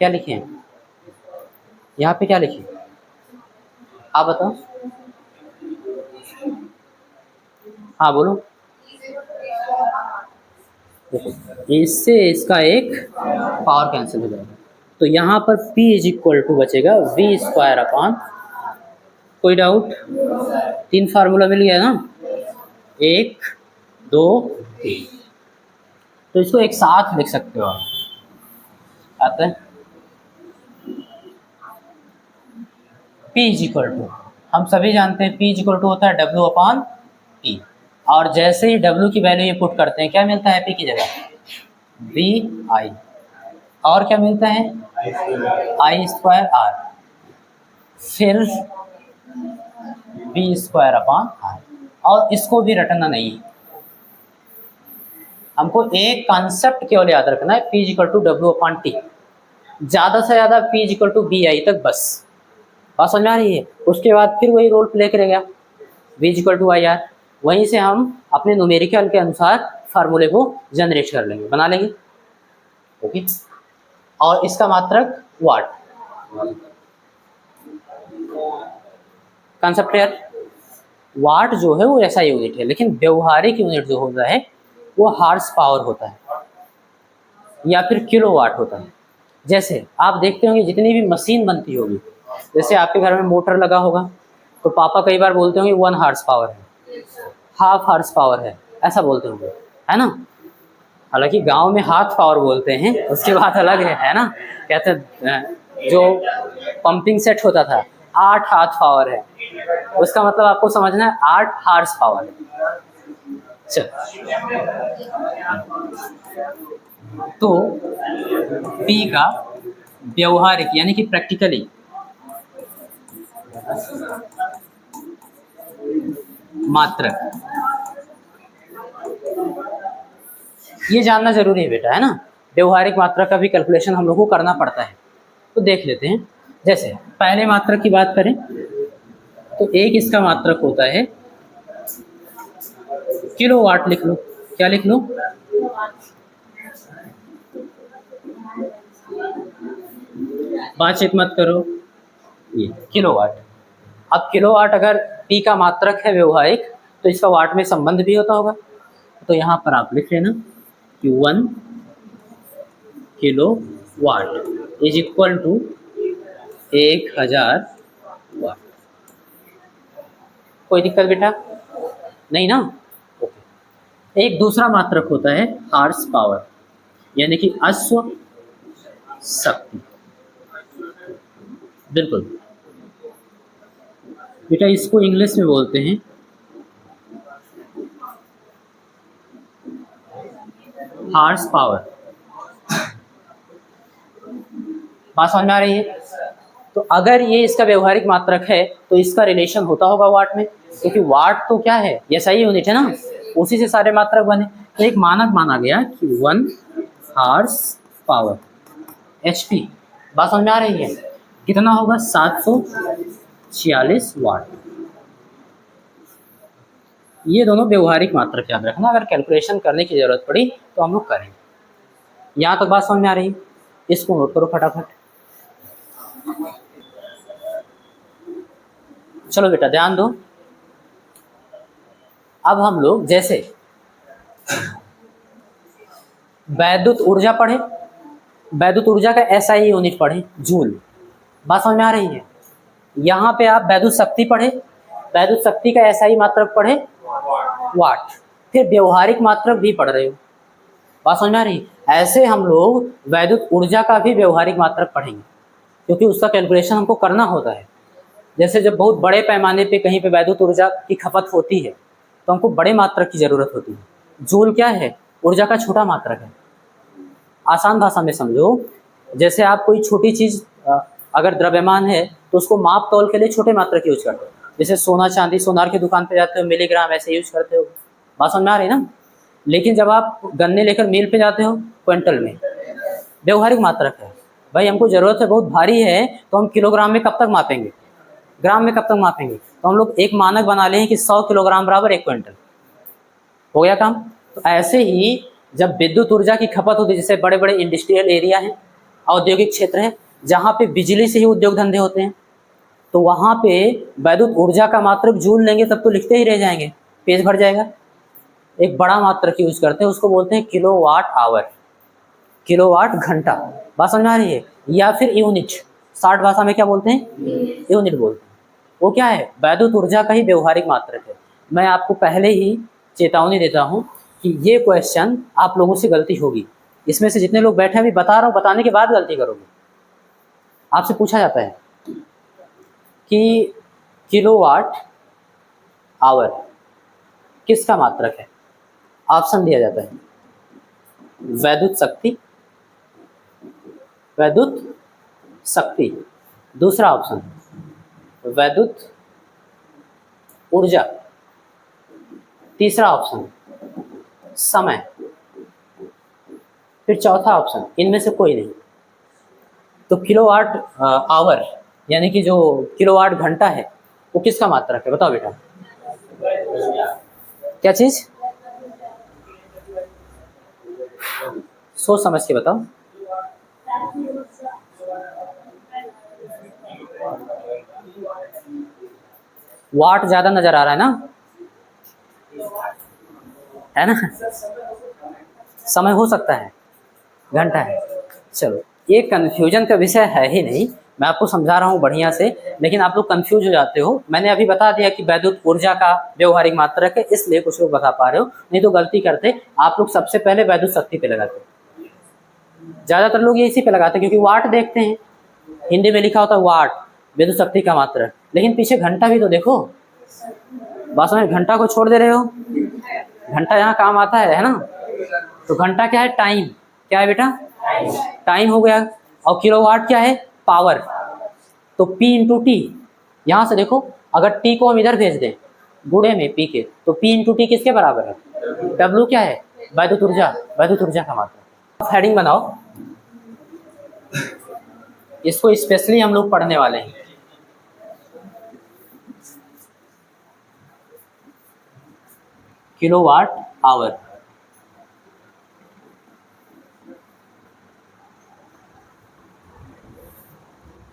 क्या लिखे हैं यहाँ पे, क्या लिखे आप बताओ। हाँ बोलो। देखो इससे इसका एक पावर कैंसिल हो जाएगा, तो यहाँ पर P इज इक्वल टू बचेगा V स्क्वायर अपॉन, कोई डाउट? 3 फार्मूला मिल गया ना, 1 2 3, तो इसको एक साथ लिख सकते हो आप, आता है। P इज इक्वल टू, हम सभी जानते हैं P इज इक्वल टू होता है W अपॉन P, और जैसे ही W की वैल्यू ये पुट करते हैं क्या मिलता है P की जगह? VI, और क्या मिलता है? I स्क्वायर R, फिर V स्क्वायर अपॉन R, और इसको भी रटना नहीं है, हमको एक कॉन्सेप्ट केवल याद रखना है, P इक्वल टू W/T, ज़्यादा से ज़्यादा P इक्वल टू BI तक बस। बात समझ में आ रही है? उसके बाद फिर वही रोल प्ले करेगा, V इक्वल टू IR, वहीं से हम अपने न्यूमेरिकल के अनुसार फार्मूले को जनरेट कर लेंगे, बना लेंगे। ओके, और इसका मात्रक वाट, कॉन्सेप्ट क्लियर? वाट जो है वो ऐसा यूनिट है, लेकिन व्यवहारिक यूनिट जो होता है वो हार्स पावर होता है या फिर किलोवाट होता है। जैसे आप देखते होंगे जितनी भी मशीन बनती होगी, जैसे आपके घर में मोटर लगा होगा तो पापा कई बार बोलते होंगे 1 हार्स पावर है, हाफ हार्स पावर है, ऐसा बोलते होंगे, है ना? हालांकि गांव में हाथ पावर बोलते हैं, उसकी बात अलग है ना? कहते हैं जो पंपिंग सेट होता था 8 हाथ पावर है, उसका मतलब आपको समझना है 8 हार्स पावर है। चल, तो P का व्यवहारिक यानी कि प्रैक्टिकली मात्रक, ये जानना जरूरी है बेटा, है ना? व्यवहारिक मात्रक का भी कैलकुलेशन हम लोग को करना पड़ता है, तो देख लेते हैं। जैसे पहले मात्रक की बात करें तो एक इसका मात्रक होता है किलोवाट, लिख लो, क्या लिख लो? बातचीत मत करो, ये किलोवाट। अब किलोवाट अगर P का मात्रक है व्यवहारिक, तो इसका वाट में संबंध भी होता होगा, तो यहाँ पर आप लिख लेना कि 1 kilo watt is equal to 1000 watt. कोई दिक्कत बेटा नहीं ना? ओके। एक दूसरा मात्रक होता है हार्स पावर यानी कि अश्व शक्ति। बिल्कुल बेटा, इसको इंग्लिश में बोलते हैं हार्स पावर। बात समझ में आ रही है? तो अगर ये इसका व्यवहारिक मात्रक है तो इसका रिलेशन होता होगा वाट में, क्योंकि वाट तो क्या है, ये सही यूनिट है ना, उसी से सारे मात्रक बने। तो एक मानक माना गया कि 1 हार्स पावर HP। बात समझ में आ रही है? कितना होगा? 746 वाट। ये दोनों व्यवहारिक मात्रक याद रखना, अगर कैलकुलेशन करने की जरूरत पड़ी तो हम लोग करेंगे। यहाँ तक बात समझ में आ रही है? इसको नोट करो फटाफट। चलो बेटा ध्यान दो, अब हम लोग जैसे वैद्युत ऊर्जा पढ़े, वैद्युत ऊर्जा का SI यूनिट पढ़े जूल। बात समझ में आ रही है? यहाँ पे आप वैद्युत शक्ति पढ़े, वैद्युत शक्ति का SI मात्रक पढ़े वाट, फिर व्यवहारिक मात्रक भी पढ़ रहे हो। बात समझ में आ रही? ऐसे हम लोग वैद्युत ऊर्जा का भी व्यवहारिक मात्रक पढ़ेंगे, क्योंकि उसका कैलकुलेशन हमको करना होता है। जैसे जब बहुत बड़े पैमाने पे कहीं पे वैद्युत ऊर्जा की खपत होती है तो हमको बड़े मात्रक की जरूरत होती है। जूल क्या है? ऊर्जा का छोटा मात्रक है। आसान भाषा में समझो, जैसे आप कोई छोटी चीज अगर द्रव्यमान है तो उसको माप तौल के लिए छोटे मात्रक यूज करते हो, जैसे सोना चांदी, सोनार की दुकान पे जाते हो मिलीग्राम ऐसे यूज करते हो। बात समझ में आ रही ना? लेकिन जब आप गन्ने लेकर मिल पे जाते हो क्विंटल में, व्यवहारिक मात्रक है। भाई हमको जरूरत है, बहुत भारी है, तो हम किलोग्राम में कब तक मापेंगे, ग्राम में कब तक मापेंगे? तो हम लोग एक मानक बना लें कि 100 किलोग्राम बराबर 1 क्विंटल, हो गया काम। तो ऐसे ही जब विद्युत ऊर्जा की खपत होती है, जैसे बड़े बड़े इंडस्ट्रियल एरिया है, औद्योगिक क्षेत्र है, जहाँ पे बिजली से ही उद्योग धंधे होते हैं, तो वहाँ पे वैद्युत ऊर्जा का मात्रक जूल लेंगे तब तो लिखते ही रह जाएंगे, पेज भर जाएगा। एक बड़ा मात्रक यूज करते हैं, उसको बोलते हैं किलोवाट आवर, किलोवाट घंटा। बात समझ में आ रही है? या फिर यूनिट, शार्ट भाषा में क्या बोलते हैं? यूनिट बोलते हैं। वो क्या है? वैद्युत ऊर्जा का ही व्यवहारिक मात्रक है। मैं आपको पहले ही चेतावनी देता हूँ कि ये क्वेश्चन आप लोगों से गलती होगी। इसमें से जितने लोग बैठे हैं, अभी बता रहा हूँ, बताने के बाद गलती करोगे। आपसे पूछा जाता है कि किलोवाट आवर किसका मात्रक है? ऑप्शन दिया जाता है वैद्युत शक्ति, वैद्युत शक्ति, दूसरा ऑप्शन वैद्युत ऊर्जा, तीसरा ऑप्शन समय, फिर चौथा ऑप्शन इनमें से कोई नहीं। तो किलोवाट आवर यानी कि जो किलोवाट घंटा है वो किसका मात्रक है, बताओ बेटा। क्या चीज, सोच समझ के बताओ। वाट ज्यादा नजर आ रहा है ना, है ना, समय हो सकता है, घंटा है। चलो ये कंफ्यूजन का विषय है ही नहीं, मैं आपको समझा रहा हूँ बढ़िया से, लेकिन आप लोग कंफ्यूज हो जाते हो। मैंने अभी बता दिया कि वैद्युत ऊर्जा का व्यवहारिक मात्रक है, इसलिए कुछ लोग बता पा रहे हो, नहीं तो गलती करते आप लोग सबसे पहले वैद्युत शक्ति पे लगाते। ज्यादातर लोग ये इसी पे लगाते क्योंकि वाट देखते हैं, हिंदी में लिखा होता है वाट, विद्युत शक्ति का मात्रक, लेकिन पीछे घंटा भी तो देखो। बस में घंटा को छोड़ दे रहे हो, घंटा यहाँ काम आता है ना। तो घंटा क्या है, टाइम, क्या है बेटा, टाइम हो गया। और किलोवाट क्या है, पावर। तो P इंटू टी, यहाँ से देखो अगर T को हम इधर भेज दें गुणे में P के, तो P इंटू टी किसके बराबर है, W क्या है, वैद्युत ऊर्जा, वैद्युत ऊर्जा का मात्रक। हेडिंग बनाओ, इसको स्पेशली हम लोग पढ़ने वाले हैं। Kilowatt hour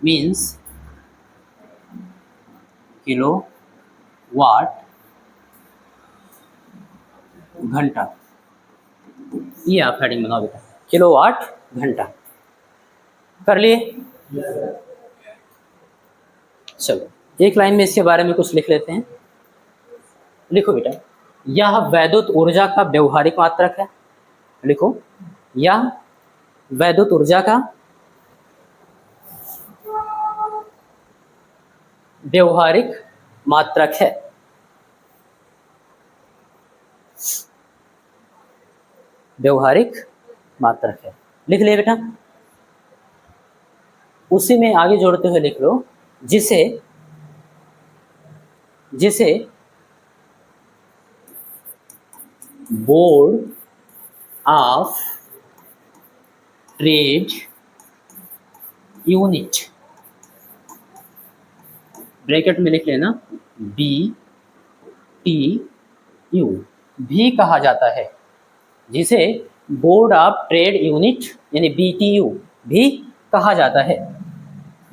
means kilo watt घंटा, ये आप हेडिंग बनाओ बेटा, किलोवाट घंटा। कर लिए। चलो एक लाइन में इसके बारे में कुछ लिख लेते हैं। लिखो बेटा, यह वैद्युत ऊर्जा का व्यवहारिक मात्रक है। लिखो, यह वैद्युत ऊर्जा का व्यवहारिक मात्रक है। व्यवहारिक मात्रक है, लिख लिया बेटा। उसी में आगे जोड़ते हुए लिख लो, जिसे जिसे board of trade unit, bracket में लिख लेना BTU भी कहा जाता है, जिसे बोर्ड ऑफ ट्रेड यूनिट यानी BTU भी कहा जाता है।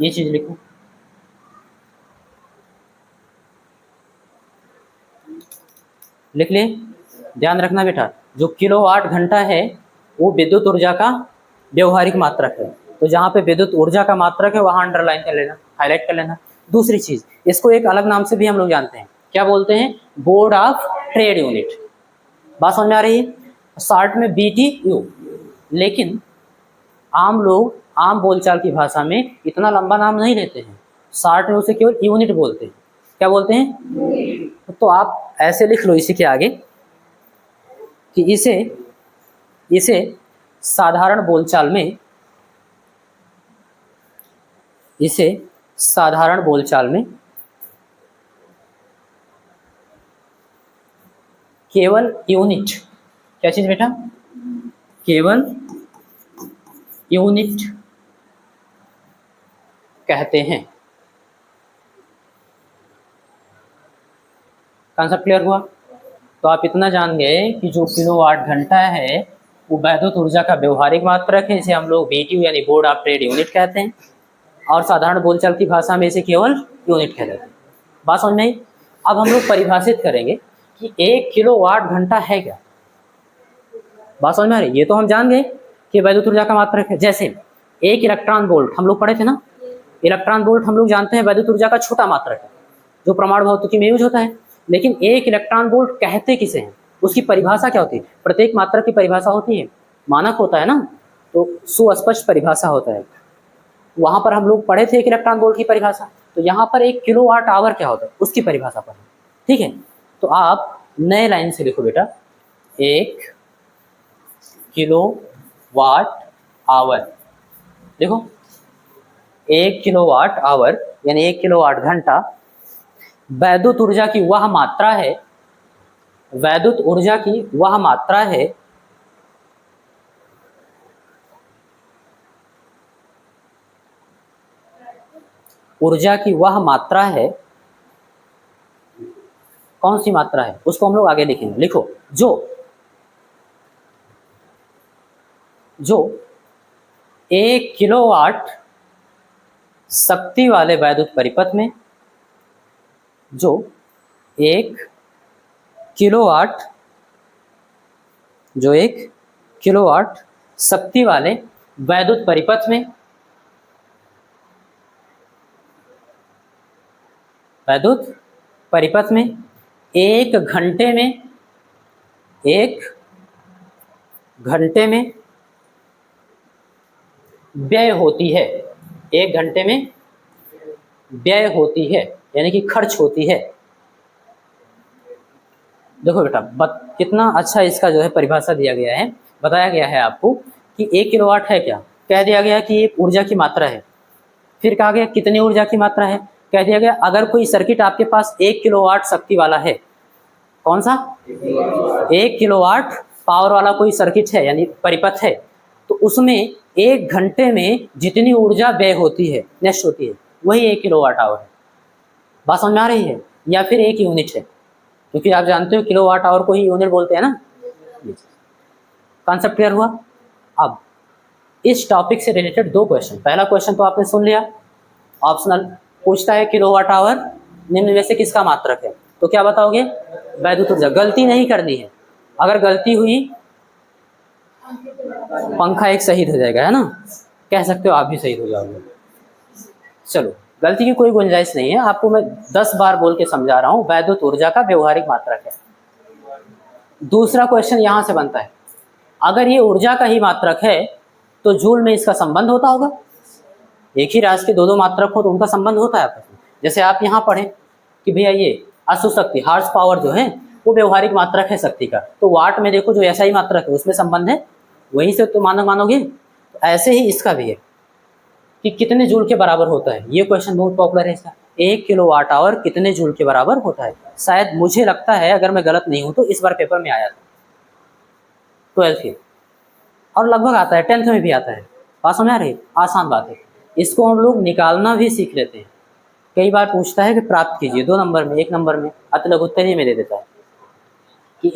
ये चीज लिखो। लिख ले, ध्यान रखना बेटा, जो किलोवाट घंटा है वो विद्युत ऊर्जा का व्यवहारिक मात्रक है। तो जहाँ पे विद्युत ऊर्जा का मात्रक है वहाँ अंडरलाइन कर लेना, हाईलाइट कर लेना। दूसरी चीज, इसको एक अलग नाम से भी हम लोग जानते हैं, क्या बोलते हैं, बोर्ड ऑफ ट्रेड यूनिट। बात समझ में आ रही है, शॉर्ट में BTU। लेकिन आम लोग आम बोलचाल की भाषा में इतना लंबा नाम नहीं लेते हैं, शॉर्ट में उसे केवल यूनिट बोलते हैं। क्या बोलते हैं, तो आप ऐसे लिख लो इसी के आगे कि इसे साधारण बोलचाल में, इसे साधारण बोलचाल में केवल यूनिट, क्या चीज बेटा, केवल यूनिट कहते हैं। कॉन्सेप्ट क्लियर हुआ। तो आप इतना जान गए कि जो किलोवाट घंटा है वो वैद्युत ऊर्जा का व्यवहारिक मात्रक है, इसे हम लोग BTU यानी बोर्ड ऑफ ट्रेड यूनिट कहते हैं, और साधारण बोलचाल की भाषा में इसे केवल यूनिट कहते हैं। बात समझ में आई। अब हम लोग परिभाषित करेंगे कि 1 किलोवाट घंटा है क्या। बात समझ में आ रही, ये तो हम जान गए कि वैद्युत ऊर्जा का मात्रक है। जैसे 1 इलेक्ट्रॉन वोल्ट हम लोग पढ़े थे ना, इलेक्ट्रॉन वोल्ट हम लोग जानते हैं वैद्युत ऊर्जा का छोटा मात्रक है जो परमाणु भौतिकी में यूज होता है। लेकिन 1 इलेक्ट्रॉन वोल्ट कहते किसे हैं, उसकी परिभाषा क्या होती है, प्रत्येक मात्रक की परिभाषा होती है, मानक होता है ना, तो सुस्पष्ट परिभाषा होता है। वहां पर हम लोग पढ़े थे 1 इलेक्ट्रॉन वोल्ट की परिभाषा, तो यहाँ पर 1 किलोवाट आवर क्या होता है उसकी परिभाषा पढ़े। ठीक है, तो आप नए लाइन से लिखो बेटा, 1 किलोवाट आवर। देखो 1 किलोवाट आवर यानी 1 किलोवाट घंटा वैद्युत ऊर्जा की वह मात्रा है, वैद्युत ऊर्जा की वह मात्रा है कौन सी मात्रा है उसको हम लोग आगे लिखेंगे। लिखो, जो 1 किलोवाट शक्ति वाले वैद्युत परिपथ में, जो 1 किलोवाट शक्ति वाले वैद्युत परिपथ में 1 घंटे में व्यय होती है, 1 घंटे में व्यय होती है, यानी कि खर्च होती है। देखो बेटा, कितना अच्छा इसका जो है परिभाषा दिया गया है, बताया गया है आपको कि 1 किलोवाट है क्या, कह दिया गया कि एक ऊर्जा की मात्रा है। फिर कहा गया कितनी ऊर्जा की मात्रा है, कह दिया गया अगर कोई सर्किट आपके पास 1 किलोवाट शक्ति वाला है, कौन सा 1 किलोवाट पावर वाला कोई सर्किट है यानी परिपथ है, तो उसमें 1 घंटे में जितनी ऊर्जा व्यय होती है, नष्ट होती है, वही 1 किलोवाट आवर है। बात समझ में आ रही है? या फिर 1 यूनिट है, क्योंकि आप जानते हो किलोवाट आवर को ही यूनिट बोलते हैं ना। कॉन्सेप्ट क्लियर हुआ? अब इस टॉपिक से रिलेटेड 2 क्वेश्चन। पहला क्वेश्चन तो आपने सुन लिया, ऑप्शनल पूछता है किलोवाट आवर निम्न में से किसका मात्रक है, तो क्या बताओगे? वैद्युत ऊर्जा। गलती नहीं करनी है, अगर गलती हुई पंखा एक शहीद हो जाएगा, है ना, कह सकते हो आप भी शहीद हो जाओगे। चलो, गलती की कोई गुंजाइश नहीं है, आपको मैं 10 बार बोल के समझा रहा हूँ, वैद्युत ऊर्जा का व्यवहारिक मात्रक है। दूसरा क्वेश्चन यहाँ से बनता है, अगर ये ऊर्जा का ही मात्रक है तो जूल में इसका संबंध होता होगा। एक ही राशि के 2 मात्रक हो तो उनका संबंध होता है आपस में। जैसे आप यहाँ पढ़ें कि भैया ये अश्व शक्ति हार्स पावर जो है वो व्यवहारिक मात्रक है शक्ति का, तो वाट में देखो जो ऐसा ही मात्रक है उसमें संबंध है, वहीं से तो मानोगे। तो ऐसे ही इसका भी है कि कितने जूल के बराबर होता है, ये क्वेश्चन बहुत पॉपुलर है इसका। 1 किलोवाट आवर कितने जूल के बराबर होता है? शायद मुझे लगता है, अगर मैं गलत नहीं हूँ तो इस बार पेपर में आया था 12th के, और लगभग आता है 10th में भी आता है। बात समझ आ रही है? आसान बात है, इसको हम लोग निकालना भी सीख लेते हैं। कई बार पूछता है कि प्राप्त कीजिए 2 नंबर में, 1 नंबर में, अति लघु उत्तर ही में दे देता है कि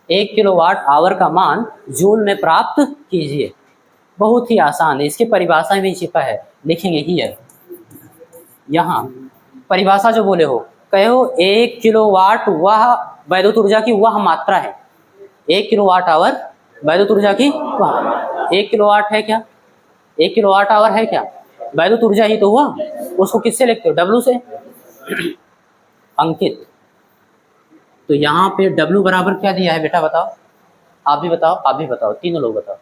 1 किलोवाट आवर का मान जूल में प्राप्त कीजिए। बहुत ही आसान है, इसकी परिभाषा में छिपा है, लिखेंगे ही है यहाँ परिभाषा जो बोले हो, कहो 1 किलोवाट वह वैद्युत ऊर्जा की वह मात्रा है। 1 किलोवाट आवर वैद्युत ऊर्जा की वह, 1 किलोवाट है क्या, 1 किलोवाट आवर है क्या, वैद्युत ऊर्जा ही तो हुआ। उसको किससे लिखते हो? W से। अंकित, तो यहाँ पे W बराबर क्या दिया है बेटा, बताओ, आप भी बताओ, तीनों लोग बताओ।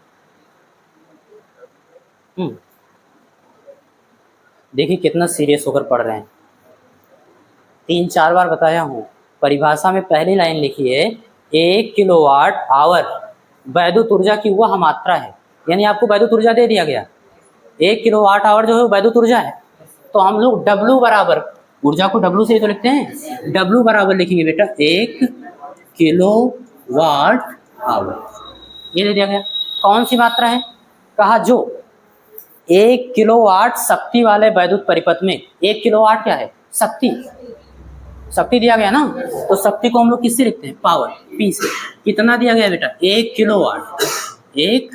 देखिए कितना सीरियस होकर पढ़ रहे हैं, 3-4 बार बताया हूँ। परिभाषा में पहली लाइन लिखी है 1 किलोवाट आवर वैद्युत ऊर्जा की वह मात्रा है, यानी आपको वैद्युत ऊर्जा दे दिया गया 1 किलोवाट आवर जो है वैद्युत ऊर्जा है, तो हम लोग W बराबर, ऊर्जा को W से ही तो लिखते हैं, W बराबर लिखेंगे बेटा 1 किलोवाट आवर, ये दे दिया गया। कौन सी मात्रा है? कहा जो 1 किलोवाट शक्ति वाले वैद्युत परिपथ में, 1 किलोवाट क्या है? शक्ति दिया गया ना, तो शक्ति को हम लोग किससे लिखते हैं? पावर, P से। कितना दिया गया बेटा? 1 किलोवाट, 1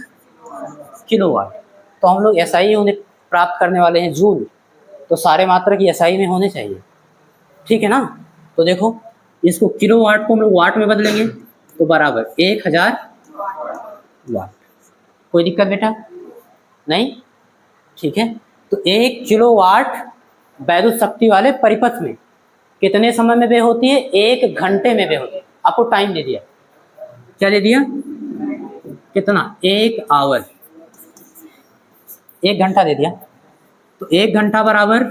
किलोवाट, तो हम लोग SI यूनिट प्राप्त करने वाले हैं जूल, तो सारे मात्रक SI में होने चाहिए, ठीक है ना। तो देखो इसको किलोवाट को हम लोग वाट में बदलेंगे तो बराबर 1000 वाट। कोई दिक्कत बेटा? नहीं, ठीक है। तो 1 किलोवाट वैद्युत शक्ति वाले परिपथ में कितने समय में व्यय होती है? 1 घंटे में व्यय होती है। आपको टाइम दे दिया, क्या दे दिया? कितना? 1 आवर, 1 घंटा दे दिया, तो 1 घंटा बराबर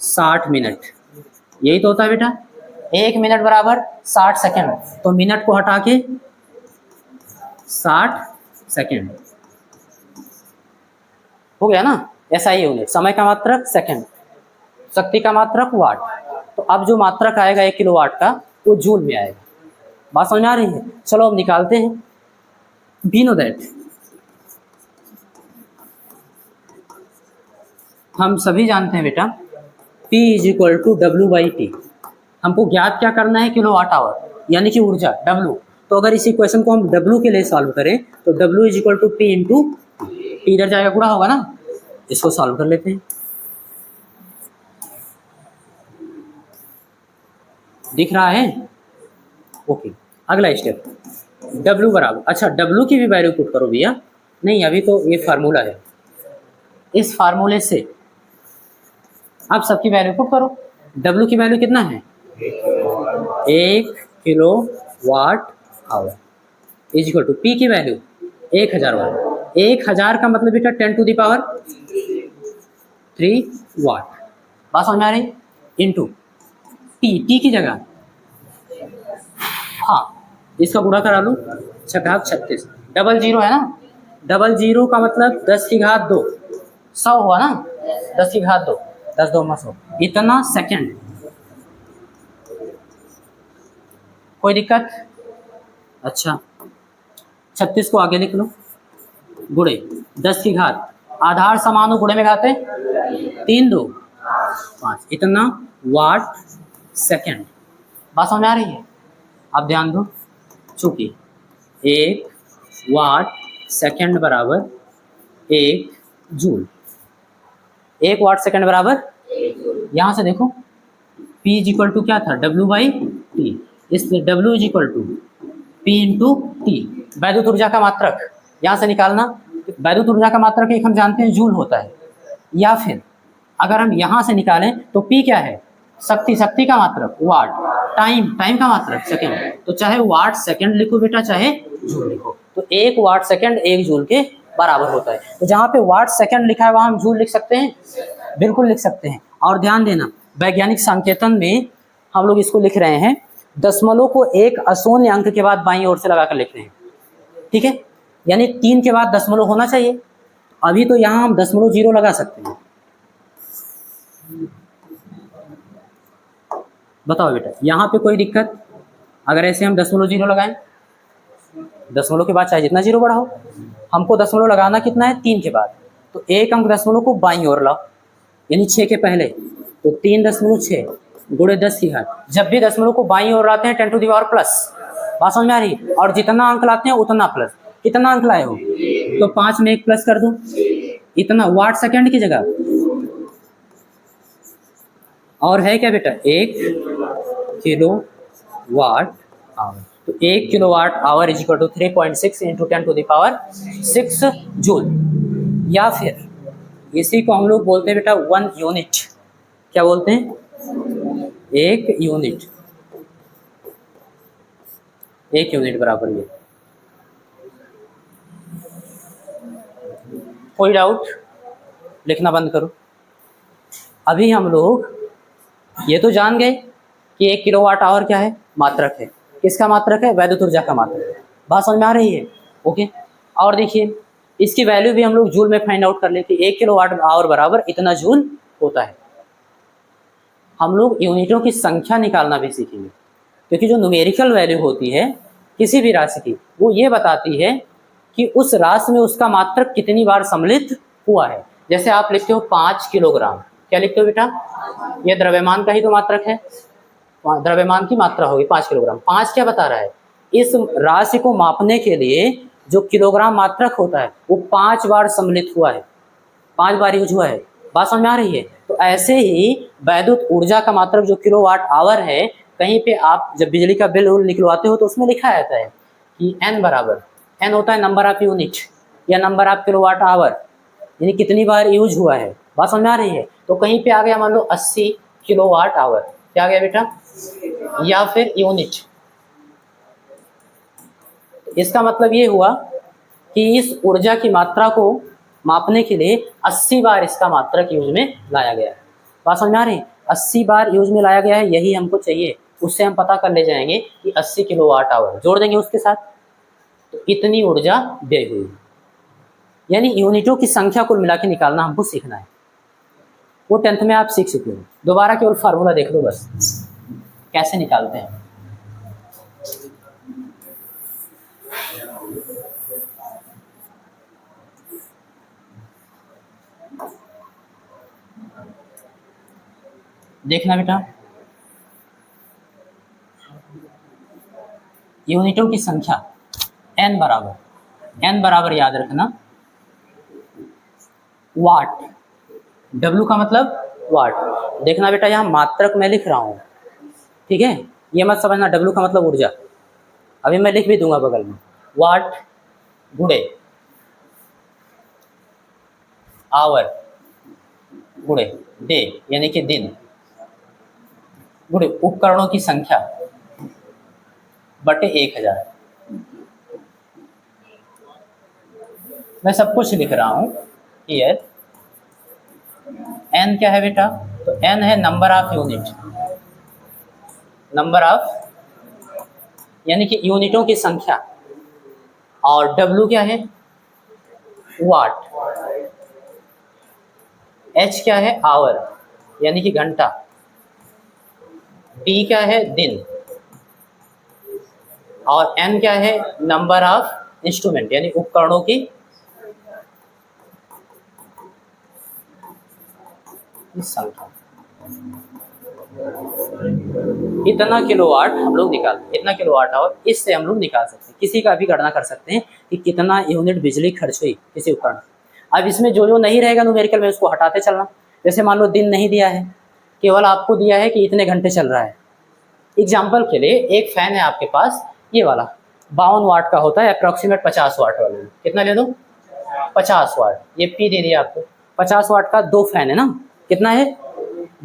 60 मिनट, यही तो होता है बेटा। 1 मिनट बराबर 60 सेकेंड, तो मिनट को हटा के 60 सेकेंड हो गया ना। SI यूनिट, समय का मात्रक सेकेंड, शक्ति का मात्रक वाट। तो अब जो मात्रक आएगा 1 किलोवाट का, वो जूल में आएगा। बात समझ में आ रही है? चलो अब निकालते हैं। वी नो दैट, हम सभी जानते हैं बेटा P is equal to W by T. हमको ज्ञात क्या करना है? किलोवाट आवर, यानी कि ऊर्जा W। तो अगर इस इक्वेशन को हम W के लिए सॉल्व करें तो W is equal to P into T, इधर जाएगा गुणा होगा ना। इसको सॉल्व कर लेते हैं। दिख रहा है? ओके, अगला स्टेप W बराबर, अच्छा W की भी वैल्यू पुट करो भैया। नहीं, अभी तो ये फार्मूला है, इस फार्मूले से आप सबकी वैल्यू पुट करो। W की वैल्यू कितना है? 1 kilo watt hour is equal to P की वैल्यू 1000 वाट। 1000 का मतलब बेटा 10 टू द पावर 3 वाट। बात समझ में आ रही? इंटू टी की जगह, हाँ इसका गुणा करा लूँ, 36, डबल जीरो है ना। डबल जीरो का मतलब 10 की घात 2, 100 हुआ ना। 10 की घात 2, 10 2 100, इतना सेकंड। कोई दिक्कत? अच्छा 36 को आगे लिख लो, गुणे 10 की घात, आधार समान हो, गुणे में घाते 3 2 5, इतना वाट सेकंड। बात समझ में आ रही है? आप ध्यान दो, चूंकि 1 वाट सेकंड बराबर 1 जूल, 1 वाट सेकंड बराबर, यहाँ से देखो P इज इक्वल टू क्या था? W बाई टी, इसलिए W is equal to P into T, वैद्युत ऊर्जा का मात्रक यहाँ से निकालना। वैद्युत ऊर्जा का मात्रक एक हम जानते हैं जूल होता है, या फिर अगर हम यहाँ से निकालें तो P क्या है? शक्ति, शक्ति का मात्रक वाट, टाइम, टाइम का मात्रक सेकंड। तो चाहे वाट सेकंड लिखो बेटा, चाहे जूल लिखो, तो 1 वाट सेकंड 1 जूल के बराबर होता है। तो जहाँ पे वाट सेकंड लिखा है वहाँ हम जूल लिख सकते हैं, बिल्कुल लिख सकते हैं। और ध्यान देना, वैज्ञानिक संकेतन में हम लोग इसको लिख रहे हैं, दशमलव को एक अशून्य अंक के बाद बाईं ओर से लगाकर लिख रहे हैं, ठीक है? यानी 3 के बाद दशमलव होना चाहिए। अभी तो यहाँ हम 0.0 लगा सकते हैं। बताओ बेटा, यहाँ पे कोई दिक्कत? अगर ऐसे हम 0.0 लगाएं, दशमलव के बाद चाहे जितना जीरो बढ़ाओ, हमको दशमलव लगाना कितना है? 3 के बाद। तो एक अंक दशमलव को बाईं ओर लाओ, यानी 6 के पहले, तो 3.6 गुणे 10 की घात। जब भी दशमलव को बाईं ओर लाते हैं 10 टू द पावर प्लस। बात समझ में आ रही? और जितना अंक लाते हैं उतना प्लस। कितना अंक लाए हो? तो 5 में 1 प्लस कर दो, इतना वाट सेकंड की जगह। और है क्या बेटा? 1 किलो वाट आवर। तो 1 kilo watt hour is equal to 3.6 into 10 to the power 6 joule. या फिर इसी को हम लोग बोलते हैं बेटा 1 यूनिट। क्या बोलते हैं? 1 यूनिट। 1 यूनिट बराबर ये। कोई डाउट? लिखना बंद करो। अभी हम लोग ये तो जान गए कि 1 किलोवाट आवर क्या है? मात्रक है। किसका मात्रक है? वैद्युत ऊर्जा का मात्रक है। बात समझ में आ रही है? ओके। और देखिए इसकी वैल्यू भी हम लोग जूल में फाइंड आउट कर लेते हैं। 1 किलोवाट आवर बराबर इतना जूल होता है। हम लोग यूनिटों की संख्या निकालना भी सीखेंगे, क्योंकि जो न्यूमेरिकल वैल्यू होती है किसी भी राशि की, वो ये बताती है कि उस राशि में उसका मात्रक कितनी बार सम्मिलित हुआ है। जैसे आप लिखते हो 5 किलोग्राम, क्या लिखते हो बेटा? ये द्रव्यमान का ही तो मात्रक है, द्रव्यमान की मात्रा होगी 5 किलोग्राम। 5 क्या बता रहा है? इस राशि को मापने के लिए जो किलोग्राम मात्रक होता है वो 5 बार सम्मिलित हुआ है, 5 बार यूज हुआ है। बात समझ में आ रही है? तो ऐसे ही वैद्युत ऊर्जा का मात्रक जो किलोवाट आवर है, कहीं पे आप जब बिजली का बिल निकलवाते हो तो उसमें लिखा रहता है कि एन बराबर, एन होता है नंबर ऑफ यूनिट या नंबर ऑफ किलोवाट आवर, यानी कितनी बार यूज हुआ है। बात समझ में आ रही है? तो कहीं पे आ गया मान लो 80 किलोवाट आवर, क्या आ गया बेटा? या फिर यूनिट। इसका मतलब ये हुआ कि इस ऊर्जा की मात्रा को मापने के लिए 80 बार इसका मात्रक यूज में लाया गया है। बात समझ में आ रही है? 80 बार यूज में लाया गया है, यही हमको चाहिए। उससे हम पता कर ले जाएंगे कि 80 किलोवाट आवर जोड़ देंगे उसके साथ, तो इतनी ऊर्जा व्यय हुई। यानी यूनिटों की संख्या कुल मिला के निकालना हमको सीखना है। वो 10th में आप सीख चुके हो। दोबारा केवल फार्मूला देख लो बस, कैसे निकालते हैं। देखना बेटा, यूनिटों की संख्या n बराबर याद रखना वाट, W का मतलब वाट। देखना बेटा, यहाँ मात्रक मैं लिख रहा हूँ, ठीक है, ये मत समझना W का मतलब ऊर्जा, अभी मैं लिख भी दूंगा बगल में। वाट गुणे आवर गुणे डे यानी कि दिन गुणे उपकरणों की संख्या बटे 1000। मैं सब कुछ लिख रहा हूँ हियर। n क्या है बेटा, तो n है number of unit, number of यानी कि यूनिटों की संख्या, और W क्या है, वाट, H क्या है, आवर यानी कि घंटा, D क्या है, दिन, और N क्या है, नंबर ऑफ इंस्ट्रूमेंट यानी उपकरणों की संख्या। इतना किलोवाट हम लोग इतना किलोवाट आवर इससे हम लोग निकाल सकते हैं, किसी का भी गणना कर सकते हैं कि कितना यूनिट बिजली खर्च हुई किसी उपकरण। अब इसमें जो जो नहीं रहेगा न्यूमेरिकल में उसको हटाते चलना। जैसे मान लो दिन नहीं दिया है, केवल आपको दिया है कि इतने घंटे चल रहा है। एग्जाम्पल के लिए एक फैन है आपके पास, ये वाला 52 वाट का होता है, अप्रॉक्सीमेट 50 वाट वाले में कितना ले दो, 50 वाट। ये पी दे दिया आपको, 50 वाट का 2 फैन है ना, कितना है,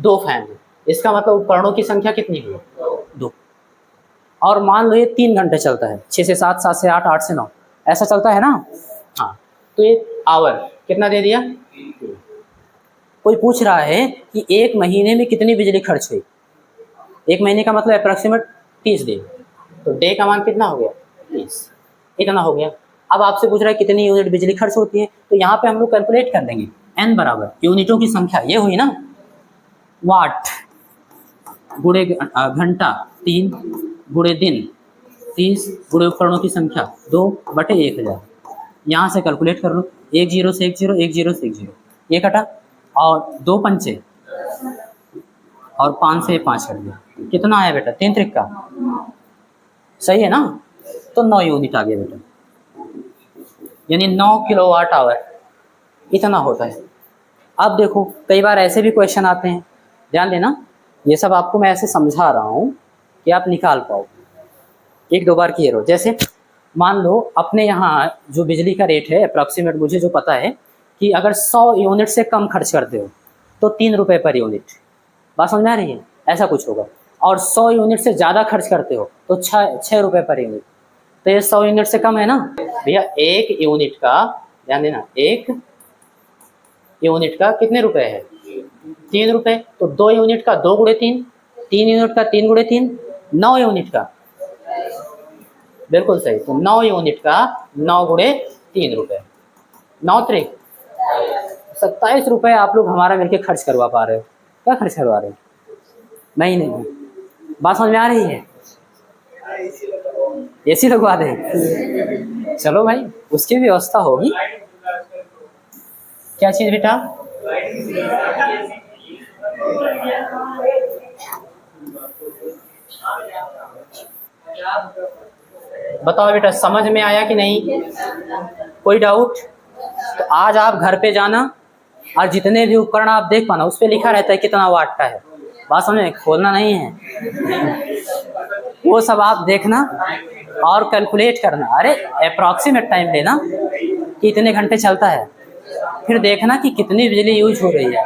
2 फैन है। इसका मतलब उपकरणों की संख्या कितनी हुई, 2। और मान लो ये 3 घंटे चलता है, 6 से 7, 7 से 8, 8 से 9 ऐसा चलता है ना। हाँ, तो ये आवर कितना दे दिया। कोई पूछ रहा है कि एक महीने में कितनी बिजली खर्च हुई, एक महीने का मतलब अप्रॉक्सीमेट 30 दिन, तो डे का मान कितना हो गया, 30, इतना हो गया। अब आपसे पूछ रहा है कितनी यूनिट बिजली खर्च होती है, तो यहाँ पे हम लोग कैलकुलेट कर देंगे। n बराबर यूनिटों की संख्या ये हुई ना, वाट गुणे घंटा 3 गुणे दिन 30 गुणे उपकरणों की संख्या 2 बटे 1000। यहाँ से कैलकुलेट कर लो, 1 0 से 1 0, 1 0 से 1 0, ये कटा, और 2 पंचे और 5 से 5 कट गया, कितना आया बेटा, 3 त्रिक सही है ना, तो 9 यूनिट आ गया बेटा, यानी 9 किलोवाट आवर इतना होता है। अब देखो कई बार ऐसे भी क्वेश्चन आते हैं, ध्यान देना, ये सब आपको मैं ऐसे समझा रहा हूँ कि आप निकाल पाओ, 1-2 बार किए रहो। जैसे मान लो अपने यहाँ जो बिजली का रेट है अप्रॉक्सीमेट, मुझे जो पता है कि अगर 100 यूनिट से कम खर्च करते हो तो 3 रुपये पर यूनिट, बात समझ आ रही है, ऐसा कुछ होगा। और 100 यूनिट से ज़्यादा खर्च करते हो तो 6 रुपये पर यूनिट, तो ये 100 यूनिट से कम है ना भैया। एक यूनिट का, ध्यान देना, एक यूनिट का कितने रुपए है, 3 रुपये, तो 2 यूनिट का 2 गुणे 3, 3 यूनिट का 3 गुणे 3, 9 यूनिट का, बिल्कुल सही, तो 9 यूनिट का 9 गुणे 3 रुपये, 9 त्रिक 27 रुपये आप लोग हमारा मिलके खर्च करवा पा रहे हो। क्या खर्च करवा रहे हो, महीने में, बात समझ में आ रही है, एसी लगवा दे, चलो भाई उसकी भी व्यवस्था होगी। क्या चीज़ बेटा, बताओ बेटा, समझ में आया कि नहीं, कोई डाउट। तो आज आप घर पे जाना और जितने भी उपकरण आप देख पाना उस पर लिखा रहता है कितना वाट का है, बात समझ में, खोलना नहीं है, वो सब आप देखना और कैलकुलेट करना। अरे अप्रॉक्सीमेट टाइम लेना कि इतने घंटे चलता है, फिर देखना कि कितनी बिजली यूज हो रही है।